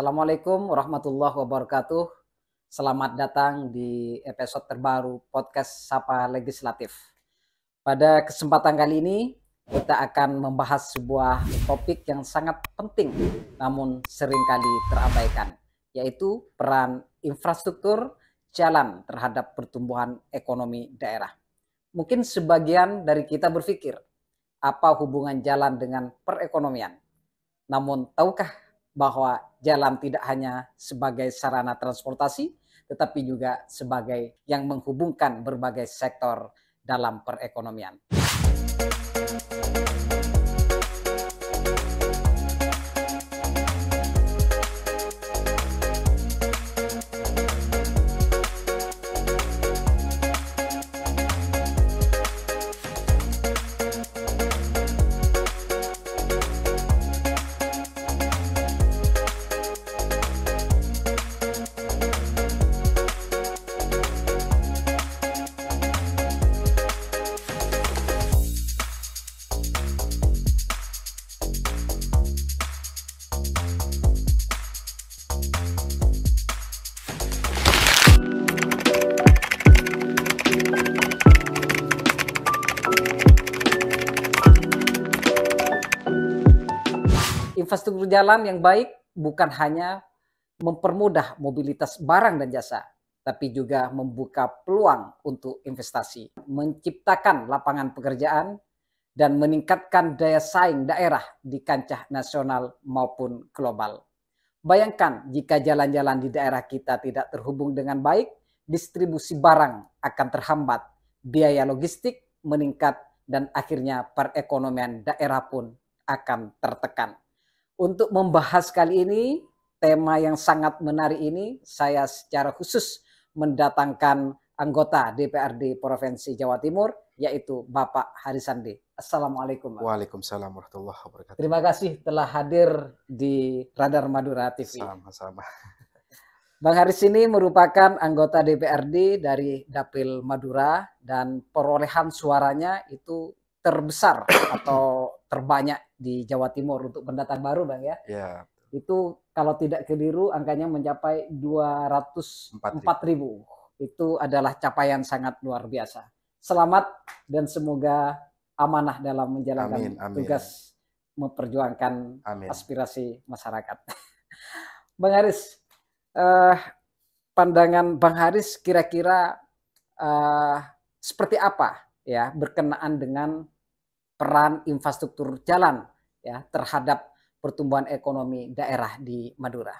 Assalamualaikum warahmatullahi wabarakatuh. Selamat datang di episode terbaru podcast Sapa Legislatif. Pada kesempatan kali ini kita akan membahas sebuah topik yang sangat penting namun seringkali terabaikan, yaitu peran infrastruktur jalan terhadap pertumbuhan ekonomi daerah. Mungkin sebagian dari kita berpikir, apa hubungan jalan dengan perekonomian? Namun tahukah bahwa jalan tidak hanya sebagai sarana transportasi, tetapi juga sebagai yang menghubungkan berbagai sektor dalam perekonomian. Infrastruktur jalan yang baik bukan hanya mempermudah mobilitas barang dan jasa, tapi juga membuka peluang untuk investasi, menciptakan lapangan pekerjaan, dan meningkatkan daya saing daerah di kancah nasional maupun global. Bayangkan jika jalan-jalan di daerah kita tidak terhubung dengan baik, distribusi barang akan terhambat, biaya logistik meningkat, dan akhirnya perekonomian daerah pun akan tertekan. Untuk membahas kali ini, tema yang sangat menarik ini, saya secara khusus mendatangkan anggota DPRD Provinsi Jawa Timur, yaitu Bapak Harisandi. Assalamualaikum, Pak. Waalaikumsalam warahmatullahi wabarakatuh. Terima kasih telah hadir di Radar Madura TV. Sama-sama. Bang Haris ini merupakan anggota DPRD dari Dapil Madura dan perolehan suaranya itu terbesar atau terbanyak di Jawa Timur untuk pendatang baru, Bang ya. Ya, Itu kalau tidak keliru angkanya mencapai 204.000. Itu adalah capaian sangat luar biasa. Selamat dan semoga amanah dalam menjalankan tugas memperjuangkan aspirasi masyarakat. Bang Haris, pandangan Bang Haris kira-kira seperti apa ya berkenaan dengan peran infrastruktur jalan ya terhadap pertumbuhan ekonomi daerah di Madura?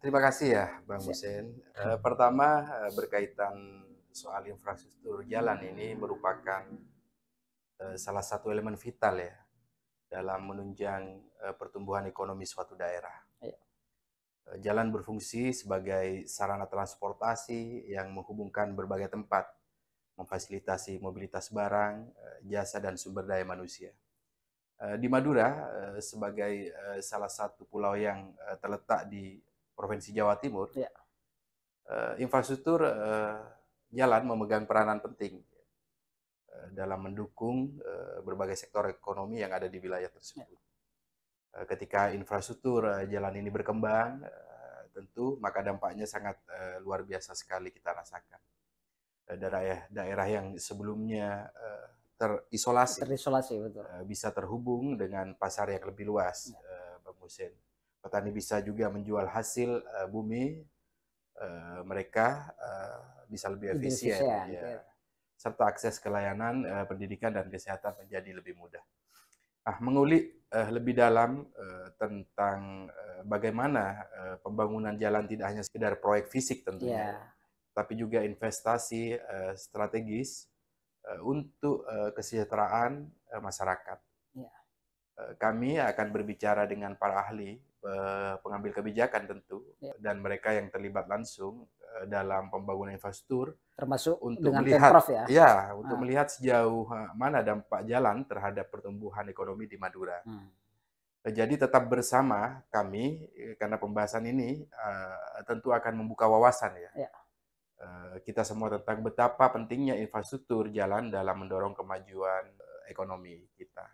Terima kasih ya Bang Hussein. Pertama berkaitan soal infrastruktur jalan ini merupakan salah satu elemen vital ya dalam menunjang pertumbuhan ekonomi suatu daerah. Jalan berfungsi sebagai sarana transportasi yang menghubungkan berbagai tempat, memfasilitasi mobilitas barang, jasa, dan sumber daya manusia. Di Madura, sebagai salah satu pulau yang terletak di Provinsi Jawa Timur, infrastruktur jalan memegang peranan penting dalam mendukung berbagai sektor ekonomi yang ada di wilayah tersebut. Ketika infrastruktur jalan ini berkembang, tentu maka dampaknya sangat luar biasa sekali kita rasakan. Daerah yang sebelumnya terisolasi betul. Bisa terhubung dengan pasar yang lebih luas, Bang Hussein. Petani bisa juga menjual hasil bumi mereka bisa lebih efisien ya. Serta akses ke layanan pendidikan dan kesehatan menjadi lebih mudah. Mengulik lebih dalam tentang bagaimana pembangunan jalan tidak hanya sekedar proyek fisik tentunya, tapi juga investasi strategis untuk kesejahteraan masyarakat. Kami akan berbicara dengan para ahli pengambil kebijakan tentu dan mereka yang terlibat langsung dalam pembangunan infrastruktur, termasuk untuk dengan melihat Pemprov untuk melihat sejauh mana dampak jalan terhadap pertumbuhan ekonomi di Madura. Jadi tetap bersama kami karena pembahasan ini tentu akan membuka wawasan ya. Kita semua tentang betapa pentingnya infrastruktur jalan dalam mendorong kemajuan ekonomi kita.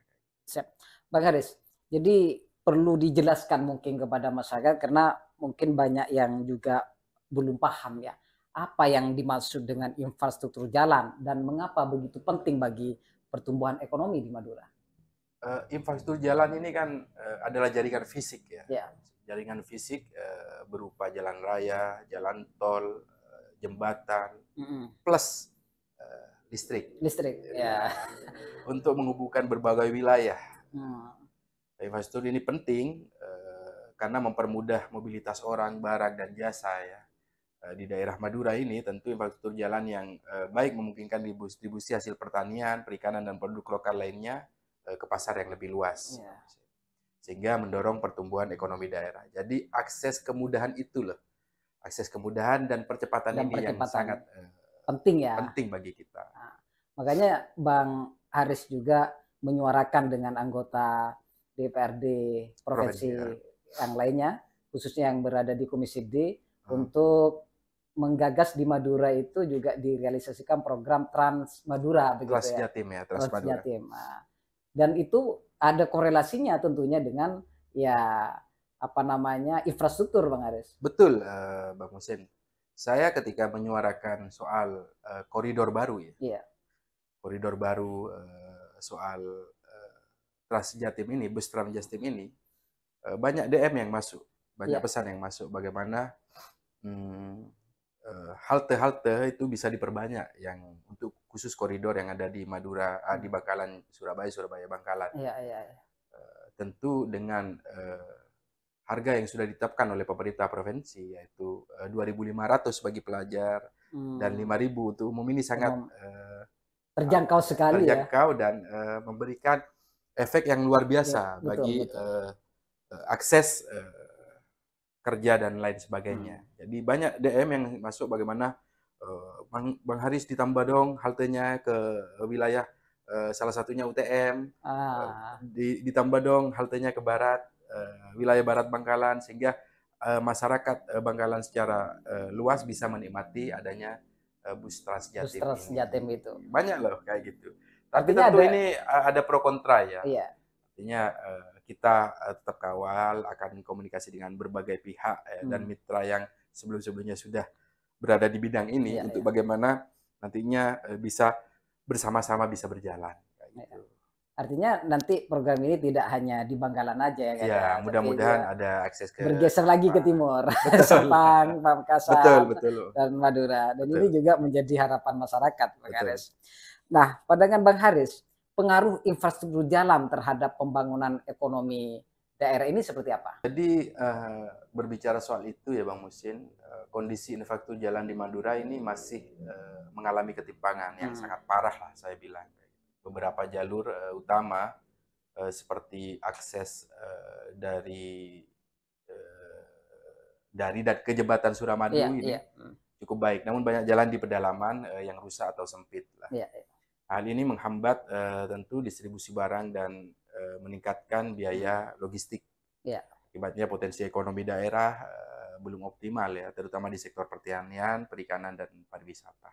Siap. Bang Haris, jadi perlu dijelaskan mungkin kepada masyarakat karena mungkin banyak yang juga belum paham ya, apa yang dimaksud dengan infrastruktur jalan dan mengapa begitu penting bagi pertumbuhan ekonomi di Madura? Infrastruktur jalan ini kan adalah jaringan fisik ya. Ya. Jaringan fisik berupa jalan raya, jalan tol, jembatan, plus listrik. Listrik, ya. Untuk menghubungkan berbagai wilayah. Hmm. Infrastruktur ini penting karena mempermudah mobilitas orang, barang, dan jasa ya. Di daerah Madura ini tentu infrastruktur jalan yang baik memungkinkan distribusi hasil pertanian, perikanan, dan produk lokal lainnya ke pasar yang lebih luas. Ya. Sehingga mendorong pertumbuhan ekonomi daerah. Jadi akses kemudahan itu loh. Akses kemudahan dan percepatan ini yang sangat penting ya. Penting bagi kita. Nah, makanya Bang Haris juga menyuarakan dengan anggota DPRD provinsi yang lainnya, khususnya yang berada di Komisi D, untuk menggagas di Madura itu juga direalisasikan program Trans Madura, begitu ya. Jatim ya, Trans Madura. Nah, dan itu ada korelasinya tentunya dengan ya apa namanya infrastruktur, Bang Haris. Betul, Bang Musin. Saya ketika menyuarakan soal koridor baru ya, koridor baru soal Trans Jatim ini, bus Trans Jatim ini, banyak DM yang masuk, banyak pesan yang masuk. Bagaimana halte-halte itu bisa diperbanyak yang untuk khusus koridor yang ada di Madura, di Bangkalan, Surabaya, Bangkalan. Tentu dengan harga yang sudah ditetapkan oleh pemerintah provinsi, yaitu 2.500 bagi pelajar dan 5.000 untuk umum, ini sangat terjangkau sekali, terjangkau dan memberikan efek yang luar biasa bagi akses kerja dan lain sebagainya. Jadi banyak DM yang masuk bagaimana Bang Haris ditambah dong haltenya ke wilayah salah satunya UTM, ditambah dong haltenya ke barat, wilayah barat Bangkalan, sehingga masyarakat Bangkalan secara luas bisa menikmati adanya bus Trans Jatim itu. Banyak loh kayak gitu. Tapi tentu ini ada pro kontra ya. Artinya kita tetap kawal, akan komunikasi dengan berbagai pihak dan mitra yang sebelum-sebelumnya sudah berada di bidang ini untuk bagaimana nantinya bisa bersama-sama bisa berjalan. Kayak gitu. Artinya nanti program ini tidak hanya di Bangkalan aja ya, ya mudah-mudahan ada akses ke bergeser lagi ke timur, Sepang, Pamekasan, dan Madura. Dan ini juga menjadi harapan masyarakat, Bang Haris. Nah, pandangan Bang Haris, pengaruh infrastruktur jalan terhadap pembangunan ekonomi daerah ini seperti apa? Jadi berbicara soal itu ya Bang Musin, kondisi infrastruktur jalan di Madura ini masih mengalami ketimpangan yang sangat parah lah saya bilang. Beberapa jalur utama seperti akses dari dan ke jembatan Suramadu ini cukup baik, namun banyak jalan di pedalaman yang rusak atau sempit lah. Hal ini menghambat tentu distribusi barang dan meningkatkan biaya logistik. Akibatnya potensi ekonomi daerah belum optimal ya, terutama di sektor pertanian, perikanan, dan pariwisata.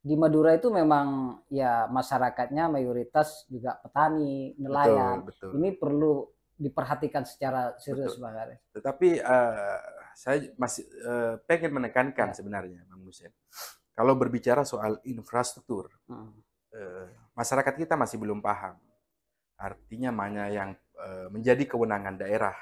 Di Madura itu memang ya masyarakatnya mayoritas juga petani, nelayan. Betul. Ini perlu diperhatikan secara serius, Bang Haris. Tetapi saya masih pengen menekankan sebenarnya, Bang Musin. Kalau berbicara soal infrastruktur, masyarakat kita masih belum paham. Artinya mana yang menjadi kewenangan daerah,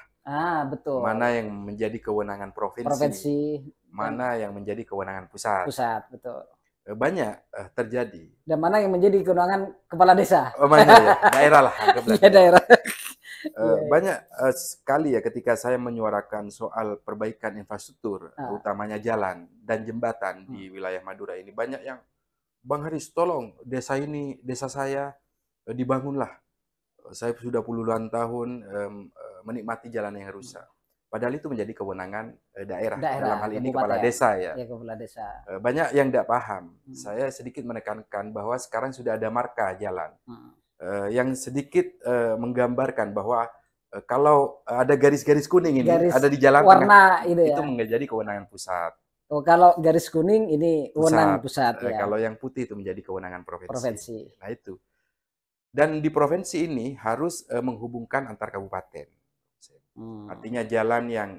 betul. mana yang menjadi kewenangan provinsi, mana yang menjadi kewenangan pusat. Betul. Banyak terjadi. Dan mana yang menjadi kewenangan kepala desa? Banyak ya, daerah lah. Daerah. Banyak sekali ya ketika saya menyuarakan soal perbaikan infrastruktur, utamanya jalan dan jembatan di wilayah Madura ini. Banyak yang, Bang Haris tolong desa ini, desa saya dibangunlah. Saya sudah puluhan tahun menikmati jalan yang rusak. Padahal itu menjadi kewenangan daerah. Dalam hal ini kepala desa ya. Kepala desa. Banyak yang tidak paham. Saya sedikit menekankan bahwa sekarang sudah ada marka jalan yang sedikit menggambarkan bahwa kalau ada garis-garis kuning ini ada di jalan warna tengah, itu menjadi kewenangan pusat. Kalau garis kuning ini kewenangan pusat ya. Kalau yang putih itu menjadi kewenangan provinsi. Nah itu. Dan di provinsi ini harus menghubungkan antar kabupaten. Artinya jalan yang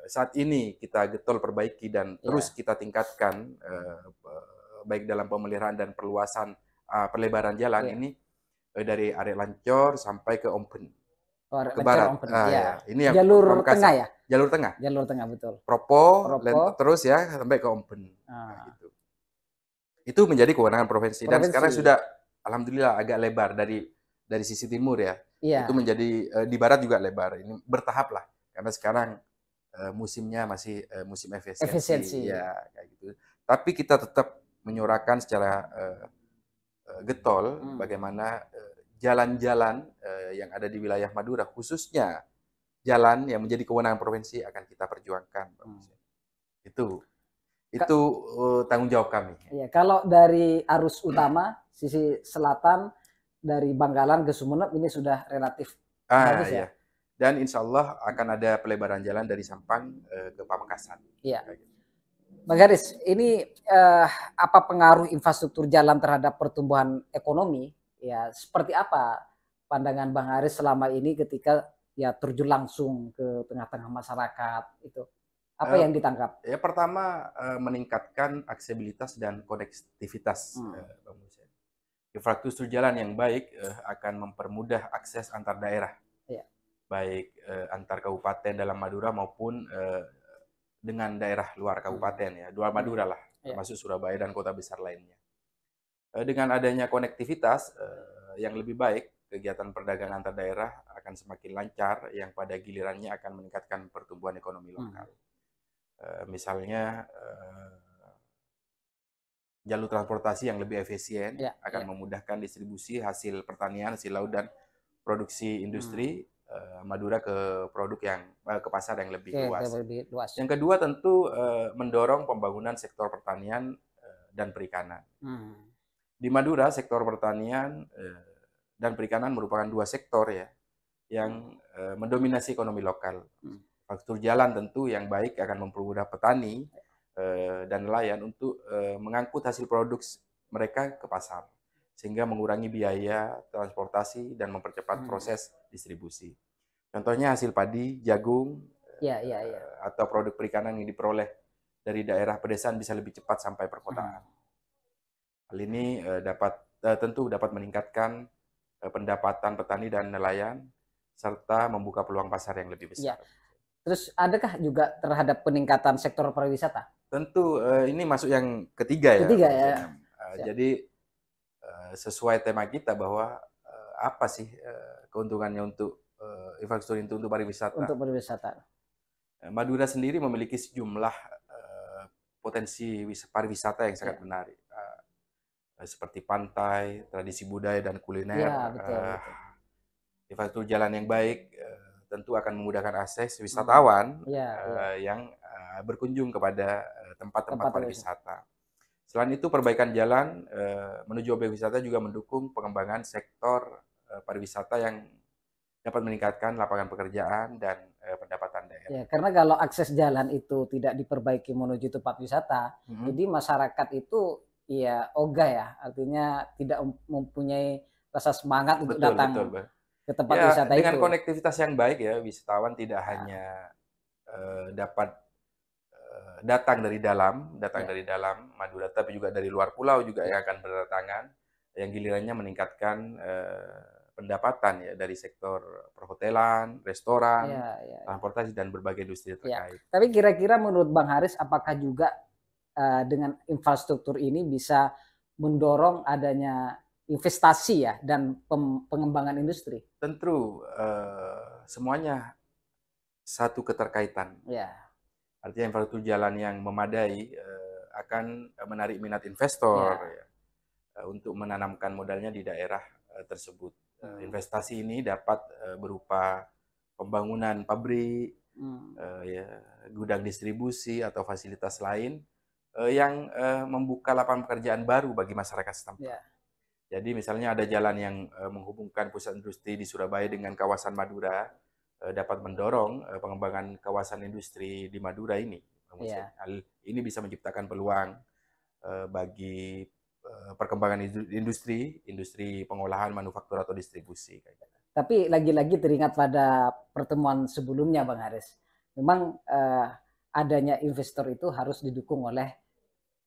saat ini kita getol perbaiki dan terus kita tingkatkan, baik dalam pemeliharaan dan perluasan perlebaran jalan ini dari Arek Lancor sampai ke Ompen, ke barat. Ya. Ini yang Jalur tengah ya? Jalur tengah. Jalur tengah, betul. Propo. Terus ya sampai ke Ompen. Nah, gitu. Itu menjadi kewenangan provinsi. Dan sekarang sudah alhamdulillah agak lebar dari sisi timur ya. Itu menjadi di barat juga lebar. Ini bertahap lah karena sekarang musimnya masih musim efisiensi. Ya, kayak gitu. Tapi kita tetap menyuarakan secara getol bagaimana jalan-jalan yang ada di wilayah Madura, khususnya jalan yang menjadi kewenangan provinsi, akan kita perjuangkan. Itu tanggung jawab kami. Ya, kalau dari arus utama sisi selatan dari Bangkalan ke Sumeneb ini sudah relatif bagus ya. Dan insya Allah akan ada pelebaran jalan dari Sampang ke Pamekasan. Iya. Bang Haris, ini apa pengaruh infrastruktur jalan terhadap pertumbuhan ekonomi? Ya, seperti apa pandangan Bang Haris selama ini ketika ya terjun langsung ke tengah-tengah masyarakat itu? Apa yang ditangkap? Ya, pertama meningkatkan aksesibilitas dan konektivitas. Infrastruktur jalan yang baik akan mempermudah akses antar daerah, baik antar kabupaten dalam Madura maupun dengan daerah luar kabupaten ya, luar Madura lah, termasuk Surabaya dan kota besar lainnya. Dengan adanya konektivitas yang lebih baik, kegiatan perdagangan antar daerah akan semakin lancar, yang pada gilirannya akan meningkatkan pertumbuhan ekonomi lokal. Misalnya jalur transportasi yang lebih efisien akan memudahkan distribusi hasil pertanian, hasil laut dan produksi industri Madura ke produk yang ke pasar yang lebih luas. Yang kedua tentu mendorong pembangunan sektor pertanian dan perikanan. Di Madura sektor pertanian dan perikanan merupakan dua sektor ya yang mendominasi ekonomi lokal. Faktor jalan tentu yang baik akan mempermudah petani dan nelayan untuk mengangkut hasil produk mereka ke pasar, sehingga mengurangi biaya transportasi dan mempercepat proses distribusi. Contohnya hasil padi, jagung, atau produk perikanan yang diperoleh dari daerah pedesaan bisa lebih cepat sampai perkotaan. Hal ini tentu dapat meningkatkan pendapatan petani dan nelayan, serta membuka peluang pasar yang lebih besar. Terus adakah juga terhadap peningkatan sektor pariwisata? Tentu ini masuk yang ketiga ya. Jadi sesuai tema kita bahwa apa sih keuntungannya untuk infrastruktur untuk pariwisata? Untuk pariwisata. Madura sendiri memiliki sejumlah potensi pariwisata yang sangat menarik, seperti pantai, tradisi budaya dan kuliner. Betul. Infrastruktur jalan yang baik tentu akan memudahkan akses wisatawan yang berkunjung kepada tempat-tempat pariwisata. Selain itu, perbaikan jalan menuju objek wisata juga mendukung pengembangan sektor pariwisata yang dapat meningkatkan lapangan pekerjaan dan pendapatan daerah. Ya, karena kalau akses jalan itu tidak diperbaiki menuju tempat wisata, jadi masyarakat itu ya ogah ya, artinya tidak mempunyai rasa semangat untuk datang ke tempat wisata dengan itu. Konektivitas yang baik ya, wisatawan tidak hanya dapat datang dari dalam Madura, tapi juga dari luar pulau juga yang akan berdatangan, yang gilirannya meningkatkan pendapatan ya dari sektor perhotelan, restoran, transportasi dan berbagai industri terkait. Tapi kira-kira menurut Bang Haris, apakah juga dengan infrastruktur ini bisa mendorong adanya investasi ya dan pengembangan industri? Tentu semuanya satu keterkaitan. Artinya infrastruktur jalan yang memadai akan menarik minat investor untuk menanamkan modalnya di daerah tersebut. Investasi ini dapat berupa pembangunan pabrik, gudang distribusi atau fasilitas lain yang membuka lapangan pekerjaan baru bagi masyarakat setempat. Jadi misalnya ada jalan yang menghubungkan pusat industri di Surabaya dengan kawasan Madura, dapat mendorong pengembangan kawasan industri di Madura ini. Ini bisa menciptakan peluang bagi perkembangan industri pengolahan, manufaktur atau distribusi. Tapi lagi-lagi teringat pada pertemuan sebelumnya, Bang Haris. Memang adanya investor itu harus didukung oleh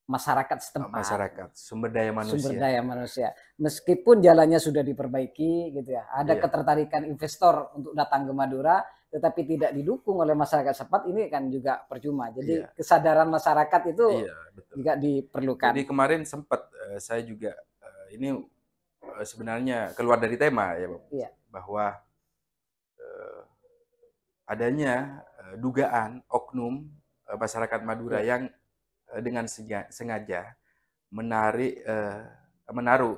masyarakat setempat, masyarakat, sumber daya sumber manusia. daya manusia. Meskipun jalannya sudah diperbaiki, gitu ya, ada Iya. ketertarikan investor untuk datang ke Madura, tetapi tidak didukung oleh masyarakat setempat, ini kan juga percuma. Jadi Iya. kesadaran masyarakat itu Iya, betul. juga diperlukan. Jadi kemarin sempat saya juga ini sebenarnya keluar dari tema ya, Bang. Iya. Bahwa adanya dugaan oknum masyarakat Madura Iya. yang dengan sengaja menaruh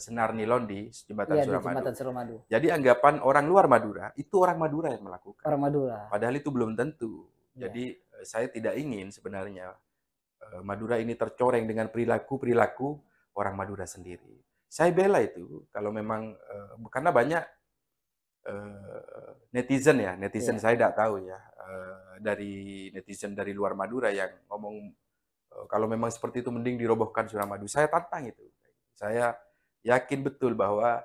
senar nilon di jembatan Iya, di Suramadu. Jembatan Suramadu. Jadi anggapan orang luar Madura itu orang Madura yang melakukan. Orang Madura. Padahal itu belum tentu. Iya. Jadi saya tidak ingin sebenarnya Madura ini tercoreng dengan perilaku orang Madura sendiri. Saya bela itu kalau memang karena banyak netizen ya, netizen Iya. saya tidak tahu ya, dari netizen dari luar Madura yang ngomong kalau memang seperti itu mending dirobohkan Suramadu. Saya tantang itu. Saya yakin betul bahwa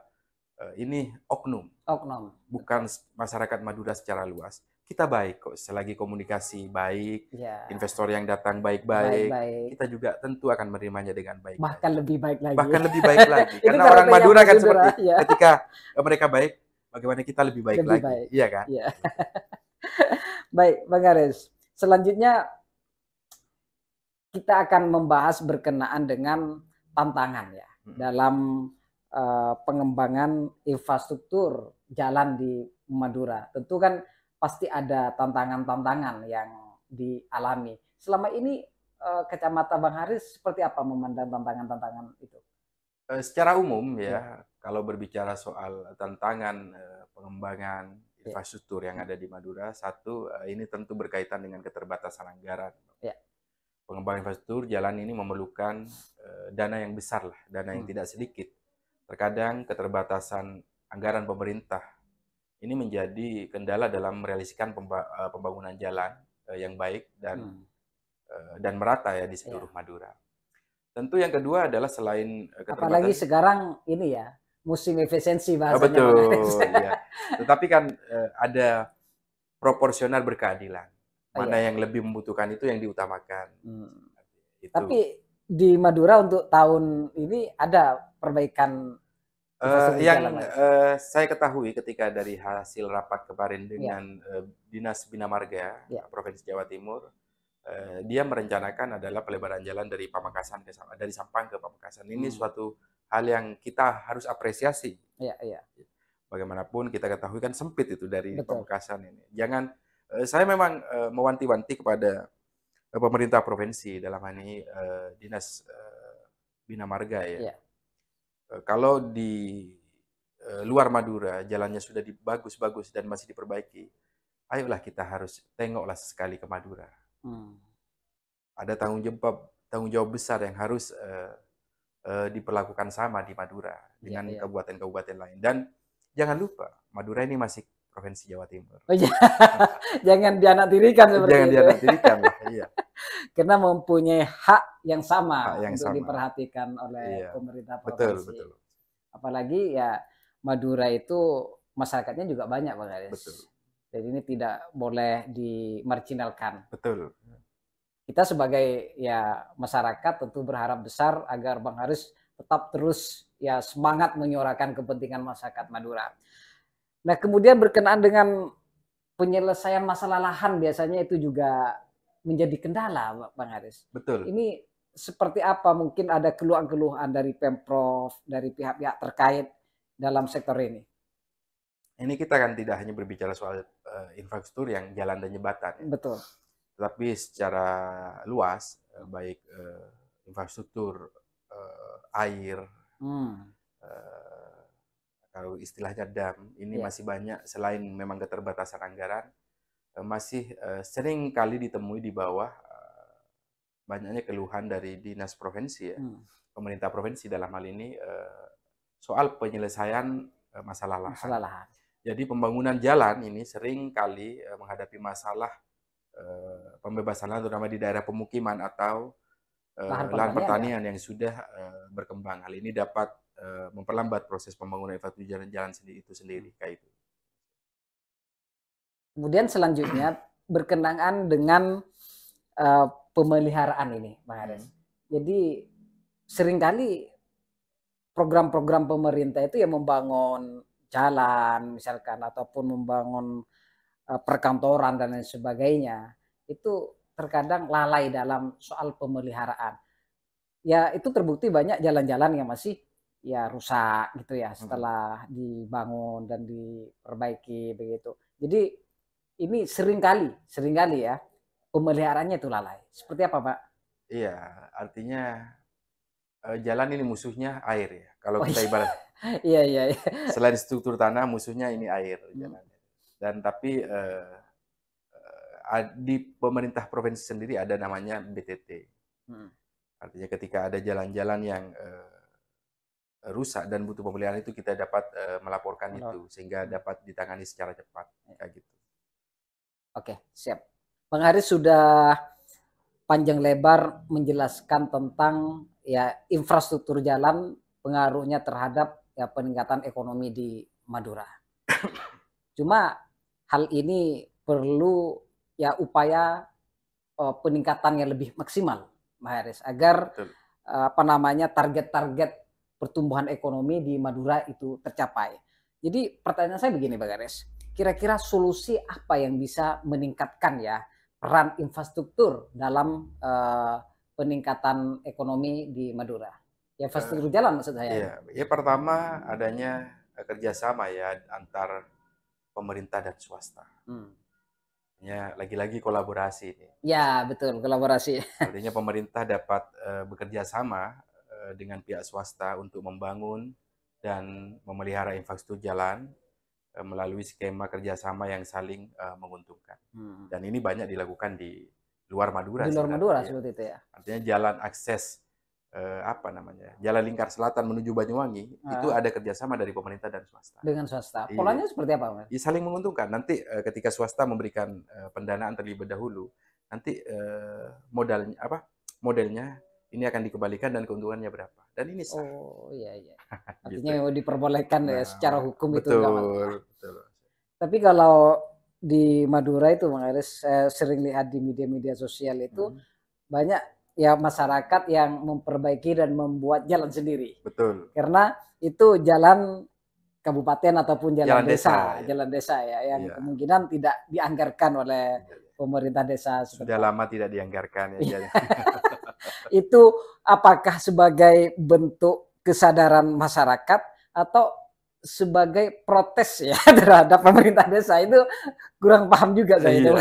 ini oknum, Oknum. bukan masyarakat Madura secara luas. Kita baik kok, selagi komunikasi baik, Ya. investor yang datang baik-baik, Baik-baik. kita juga tentu akan menerimanya dengan baik. Bahkan lebih baik lagi. Bahkan lebih baik lagi. Itu Karena orang karakternya Madura kan Madura, seperti ya. ketika mereka baik, bagaimana kita lebih baik Lebih lagi. baik. Iya kan? Iya. Baik, Bang Haris. Selanjutnya kita akan membahas berkenaan dengan tantangan ya dalam pengembangan infrastruktur jalan di Madura. Tentu kan pasti ada tantangan-tantangan yang dialami. Selama ini Kecamatan Bang Haris seperti apa memandang tantangan-tantangan itu? Secara umum Iya. ya, kalau berbicara soal tantangan pengembangan infrastruktur yang ada di Madura, satu ini tentu berkaitan dengan keterbatasan anggaran. Iya. Pengembangan infrastruktur jalan ini memerlukan dana yang besar lah, dana yang tidak sedikit. Terkadang keterbatasan anggaran pemerintah ini menjadi kendala dalam merealisasikan pembangunan jalan yang baik dan merata ya di seluruh Madura. Tentu yang kedua adalah selain apalagi sekarang ini ya musim efisiensi bahasanya. Betul, ya. Tetapi kan ada proporsional berkeadilan. Mana yang lebih membutuhkan itu yang diutamakan. Itu. Tapi di Madura untuk tahun ini ada perbaikan yang saya ketahui ketika dari hasil rapat kemarin dengan Dinas Bina Marga Provinsi Jawa Timur, dia merencanakan adalah pelebaran jalan dari Pamekasan dari Sampang ke Pamekasan. Ini suatu hal yang kita harus apresiasi. Iya. Bagaimanapun kita ketahui kan sempit itu dari Pamekasan ini. Jangan, saya memang mewanti-wanti kepada pemerintah provinsi dalam hal ini Dinas Bina Marga ya. Kalau di luar Madura jalannya sudah bagus-bagus dan masih diperbaiki, ayolah kita harus tengoklah sekali ke Madura. Ada tanggung jawab besar yang harus diperlakukan sama di Madura dengan kabupaten-kabupaten lain. Dan jangan lupa, Madura ini masih Provinsi Jawa Timur. Oh, jangan dianaktirikan seperti jangan itu. Jangan dianaktirikan, iya. Karena mempunyai hak yang sama untuk diperhatikan oleh pemerintah provinsi. Betul. Apalagi ya Madura itu masyarakatnya juga banyak, Bang Haris. Betul. Jadi ini tidak boleh dimarginalkan. Betul. Kita sebagai ya masyarakat tentu berharap besar agar Bang Haris tetap terus ya semangat menyuarakan kepentingan masyarakat Madura. Nah, kemudian berkenaan dengan penyelesaian masalah lahan biasanya itu juga menjadi kendala, Bang Haris. Betul. Ini seperti apa, mungkin ada keluhan-keluhan dari Pemprov, dari pihak-pihak terkait dalam sektor ini? Ini kita kan tidak hanya berbicara soal infrastruktur yang jalan dan jembatan. Ya. Betul. Tetapi secara luas, baik infrastruktur air, kalau istilahnya dam, ini masih banyak, selain memang keterbatasan anggaran, masih sering kali ditemui di bawah banyaknya keluhan dari dinas provinsi ya, pemerintah provinsi dalam hal ini soal penyelesaian masalah lahan. Jadi pembangunan jalan ini sering kali menghadapi masalah pembebasan lahan, terutama di daerah pemukiman atau lahan pertanian yang sudah berkembang. Hal ini dapat memperlambat proses pembangunan infrastruktur jalan sendiri itu sendiri kayak itu. Kemudian selanjutnya berkenaan dengan pemeliharaan ini, Bang Ares. Jadi seringkali program-program pemerintah itu yang membangun jalan misalkan ataupun membangun perkantoran dan lain sebagainya itu terkadang lalai dalam soal pemeliharaan. Ya itu terbukti banyak jalan-jalan yang masih ya rusak gitu ya setelah dibangun dan diperbaiki begitu. Jadi ini seringkali ya pemeliharaannya itu lalai. Seperti apa, Pak? Iya, artinya jalan ini musuhnya air ya. Kalau Oh kita ibarat iya iya. Iya. selain struktur tanah musuhnya ini air jalan. Dan tapi di pemerintah provinsi sendiri ada namanya BTT. Artinya ketika ada jalan-jalan yang rusak dan butuh pemeliharaan itu kita dapat melaporkan itu sehingga dapat ditangani secara cepat kayak gitu. Oke, siap. Bang Haris sudah panjang lebar menjelaskan tentang ya infrastruktur jalan pengaruhnya terhadap ya peningkatan ekonomi di Madura. Cuma hal ini perlu ya upaya peningkatan yang lebih maksimal, Bang Haris, agar apa namanya target-target pertumbuhan ekonomi di Madura itu tercapai. Jadi pertanyaan saya begini, Bang Haris, kira-kira solusi apa yang bisa meningkatkan ya peran infrastruktur dalam peningkatan ekonomi di Madura? Ya infrastruktur jalan maksud saya. Ya pertama adanya kerjasama ya antar pemerintah dan swasta. Ya lagi-lagi kolaborasi ini. Ya betul, kolaborasi. Artinya pemerintah dapat bekerja sama dengan pihak swasta untuk membangun dan memelihara infrastruktur jalan melalui skema kerjasama yang saling menguntungkan. Dan ini banyak dilakukan di luar Madura. Di luar Madura seperti itu ya. Artinya jalan akses jalan lingkar selatan menuju Banyuwangi itu ada kerjasama dari pemerintah dan swasta. Dengan swasta. Polanya seperti apa, Mas? Ya, saling menguntungkan. Nanti ketika swasta memberikan pendanaan terlebih dahulu, nanti modelnya ini akan dikembalikan dan keuntungannya berapa. Dan ini sah. Oh iya. Artinya gitu. Diperbolehkan ya secara hukum itu enggak masalah. Betul. Tapi kalau di Madura itu, Bang Aris, saya sering lihat di media-media sosial itu banyak ya masyarakat yang memperbaiki dan membuat jalan sendiri. Betul. Karena itu jalan kabupaten ataupun jalan desa ya yang kemungkinan tidak dianggarkan oleh pemerintah desa. Sudah lama tidak dianggarkan ya. Itu apakah sebagai bentuk kesadaran masyarakat atau sebagai protes ya terhadap pemerintah desa? Itu kurang paham juga saya itu.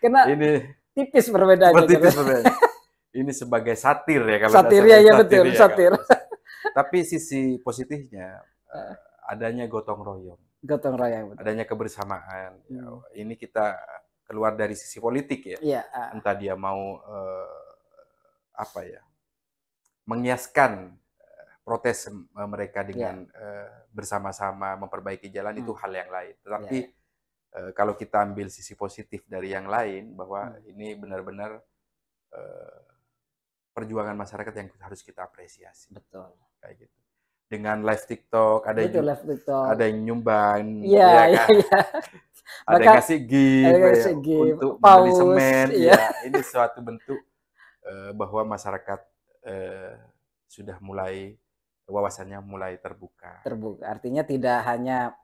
Karena ini tipis perbedaannya. Ini sebagai satir ya kalau satir ya betul, satir. Tapi sisi positifnya adanya gotong royong. Gotong royong. Betul. Adanya kebersamaan. Ini kita keluar dari sisi politik ya. Entah dia mau mengiaskan protes mereka dengan bersama-sama memperbaiki jalan itu hal yang lain. Tetapi kalau kita ambil sisi positif dari yang lain bahwa ini benar-benar perjuangan masyarakat yang harus kita apresiasi. Betul. Kayak gitu. Dengan live TikTok, ada yang nyumbang, kan? Ada yang kasih gift untuk membeli semen. Ini suatu bentuk bahwa masyarakat sudah mulai wawasannya mulai terbuka. Artinya tidak hanya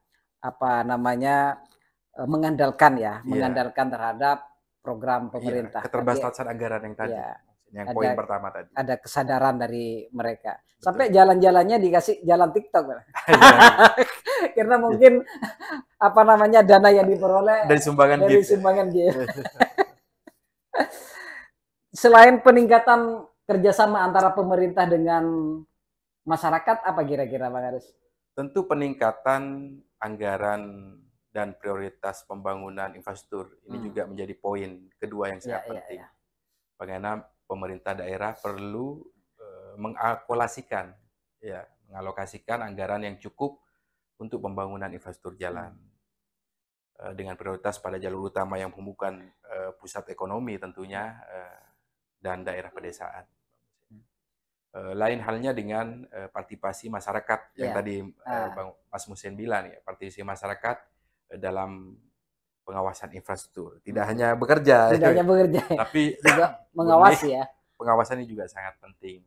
mengandalkan mengandalkan terhadap program pemerintah. Keterbatasan anggaran yang tadi. Yang poin pertama tadi. Ada kesadaran dari mereka. Betul. Sampai jalan-jalannya dikasih jalan TikTok. Karena mungkin dana yang diperoleh dari sumbangan gift. Selain peningkatan kerjasama antara pemerintah dengan masyarakat, apa kira-kira, Bang Haris? Tentu peningkatan anggaran dan prioritas pembangunan infrastruktur ini juga menjadi poin kedua yang sangat penting. Bagaimana pemerintah daerah perlu mengalokasikan anggaran yang cukup untuk pembangunan infrastruktur jalan dengan prioritas pada jalur utama yang menghubungkan pusat ekonomi tentunya dan daerah pedesaan. Lain halnya dengan partisipasi masyarakat yang Ya. tadi Bang Mas Musen bilang ya, partisipasi masyarakat dalam pengawasan infrastruktur. Tidak hanya bekerja, Tidak hanya bekerja, tapi juga murni mengawasi ya. pengawasan ini juga sangat penting.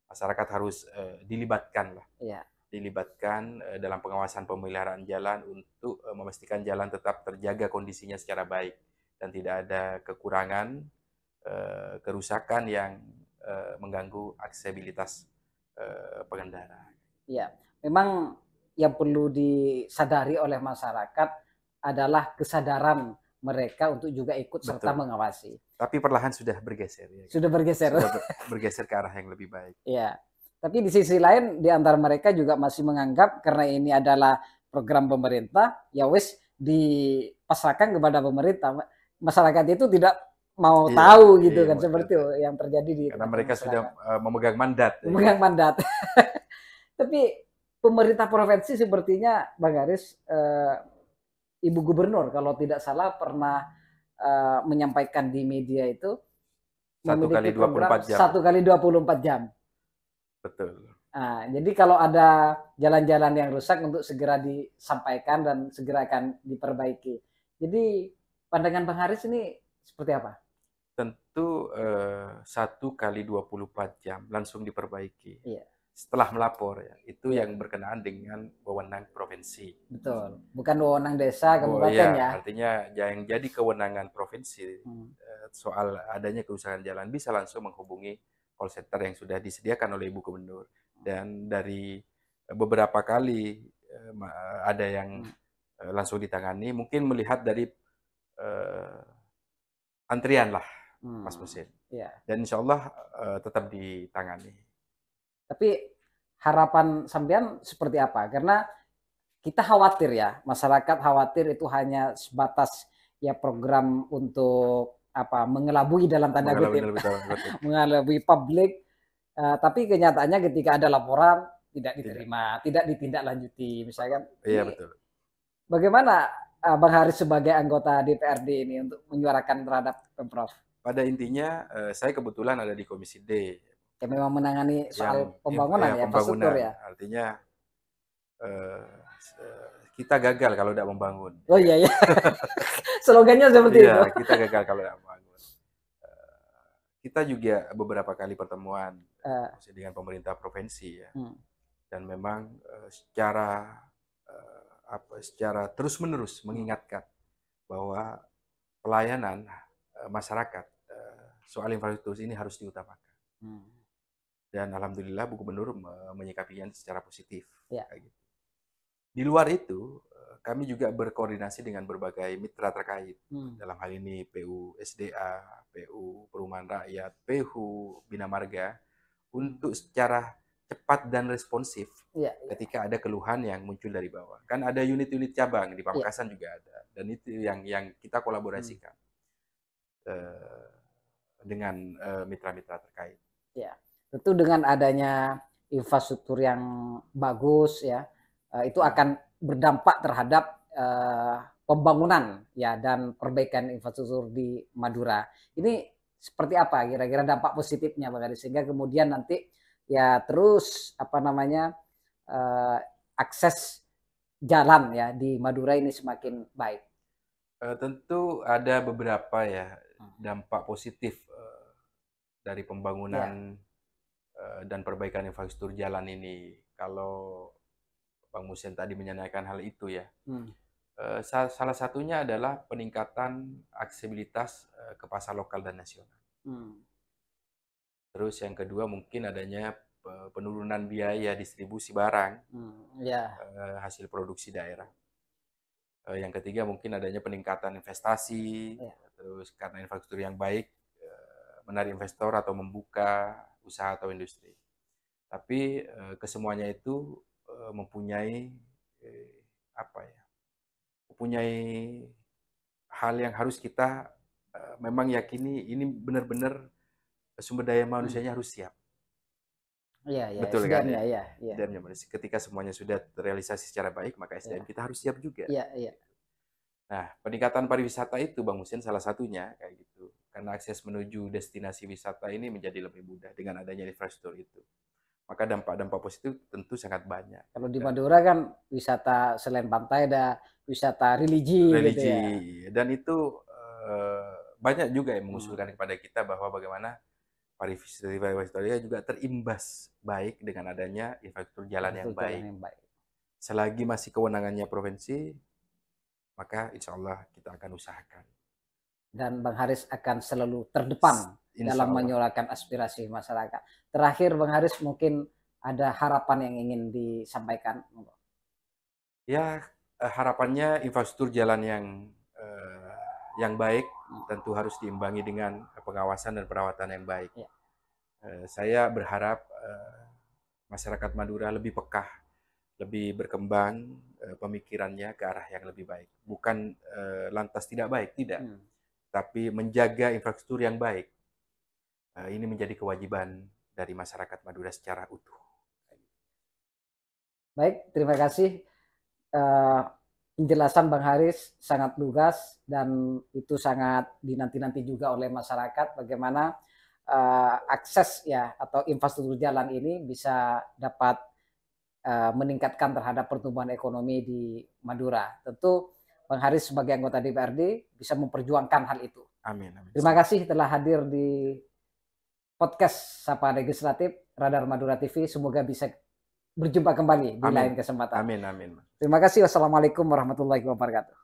Masyarakat harus dilibatkan lah, Ya. dilibatkan dalam pengawasan pemeliharaan jalan untuk memastikan jalan tetap terjaga kondisinya secara baik dan tidak ada kekurangan, kerusakan yang mengganggu aksesibilitas pengendara. Ya, memang yang perlu disadari oleh masyarakat adalah kesadaran mereka untuk juga ikut serta Betul. mengawasi. Tapi perlahan sudah bergeser. Ya, Sudah bergeser. Sudah bergeser ke arah yang lebih baik. Ya, tapi di sisi lain di antara mereka juga masih menganggap karena ini adalah program pemerintah, ya wis dipasrahkan kepada pemerintah. Masyarakat itu tidak mau tahu gitu kan, seperti itu yang terjadi di karena tengah-tengah mereka sudah masyarakat. memegang mandat. Memegang mandat. Tapi pemerintah provinsi sepertinya Bang Haris, Ibu Gubernur kalau tidak salah pernah menyampaikan di media itu memiliki program 1 kali 24 jam. Betul. Nah, jadi kalau ada jalan-jalan yang rusak untuk segera disampaikan dan segera akan diperbaiki. Jadi pandangan Bang Haris ini seperti apa? Tentu 1 kali 24 jam langsung diperbaiki. Iya. Setelah melapor ya, itu yang berkenaan dengan wewenang provinsi. Betul, bukan wewenang desa, kabupaten ya. Artinya yang jadi kewenangan provinsi soal adanya kerusakan jalan bisa langsung menghubungi call center yang sudah disediakan oleh Ibu Gubernur. Dan dari beberapa kali ada yang langsung ditangani, mungkin melihat dari antrian lah, Mas Musin. Ya. Dan insya Allah tetap ditangani. Tapi harapan sampean seperti apa? Karena kita khawatir ya, masyarakat khawatir itu hanya sebatas ya program untuk apa mengelabui dalam tanda kutip, mengelabui publik. Tapi kenyataannya ketika ada laporan tidak diterima, tidak ditindaklanjuti, misalkan. Iya betul. Bagaimana Bang Haris sebagai anggota DPRD ini untuk menyuarakan terhadap Pemprov? Pada intinya saya kebetulan ada di Komisi D. Ya memang menangani soal pembangunan ya, infrastruktur ya. Artinya kita gagal kalau tidak membangun. Oh iya ya. Slogannya seperti itu. Iya, kita gagal kalau tidak membangun. Kita juga beberapa kali pertemuan dengan pemerintah provinsi ya. Dan memang secara terus-menerus mengingatkan bahwa pelayanan masyarakat soal infrastruktur ini harus diutamakan. Dan alhamdulillah Bu Gubernur menyikapinya secara positif. Ya. Gitu. Di luar itu, kami juga berkoordinasi dengan berbagai mitra terkait. Dalam hal ini PU SDA, PU Perumahan Rakyat, PU Bina Marga, untuk secara cepat dan responsif ketika ada keluhan yang muncul dari bawah. Kan ada unit-unit cabang, di Pamekasan juga ada. Dan itu yang kita kolaborasikan dengan mitra-mitra terkait. Ya, tentu dengan adanya infrastruktur yang bagus ya, itu akan berdampak terhadap pembangunan ya dan perbaikan infrastruktur di Madura. Ini seperti apa kira-kira dampak positifnya Bang Haris, sehingga kemudian nanti ya terus akses jalan ya di Madura ini semakin baik. Tentu ada beberapa ya dampak positif dari pembangunan dan perbaikan infrastruktur jalan ini. Kalau Bang Musen tadi menyanyikan hal itu ya. Salah satunya adalah peningkatan aksesibilitas ke pasar lokal dan nasional. Terus yang kedua mungkin adanya penurunan biaya distribusi barang hasil produksi daerah. Yang ketiga mungkin adanya peningkatan investasi, terus karena infrastruktur yang baik menarik investor atau membuka usaha atau industri. Tapi kesemuanya itu mempunyai hal yang harus kita memang yakini, ini benar-benar sumber daya manusianya harus siap. Betul kan ya? Dan ketika semuanya sudah terrealisasi secara baik, maka SDM kita harus siap juga. Nah, peningkatan pariwisata itu Bang Musen salah satunya kayak gitu. Karena akses menuju destinasi wisata ini menjadi lebih mudah dengan adanya infrastruktur itu. maka dampak-dampak positif tentu sangat banyak. Kalau di Madura kan wisata selain pantai ada wisata religi gitu Religi, ya. dan itu banyak juga yang Hmm. mengusulkan kepada kita bahwa bagaimana pariwisata juga terimbas baik dengan adanya infrastruktur jalan yang Infrastruktur baik. yang baik. Selagi masih kewenangannya provinsi, maka insya Allah kita akan usahakan. Dan Bang Haris akan selalu terdepan Insya dalam Allah. menyuarakan aspirasi masyarakat. Terakhir Bang Haris, mungkin ada harapan yang ingin disampaikan. Ya, harapannya infrastruktur jalan yang baik tentu harus diimbangi dengan pengawasan dan perawatan yang baik. Ya. Saya berharap masyarakat Madura lebih peka, lebih berkembang pemikirannya ke arah yang lebih baik. Bukan lantas tidak baik, tidak. Tapi menjaga infrastruktur yang baik. Ini menjadi kewajiban dari masyarakat Madura secara utuh. Baik, terima kasih. Penjelasan Bang Haris sangat lugas dan itu sangat dinanti-nanti juga oleh masyarakat bagaimana akses ya atau infrastruktur jalan ini bisa dapat meningkatkan terhadap pertumbuhan ekonomi di Madura. Tentu Bang Haris sebagai anggota DPRD bisa memperjuangkan hal itu. Amin, amin. Terima kasih telah hadir di podcast Sapa Legislatif Radar Madura TV. Semoga bisa berjumpa kembali di lain kesempatan. Amin, amin. Terima kasih. Wassalamualaikum warahmatullahi wabarakatuh.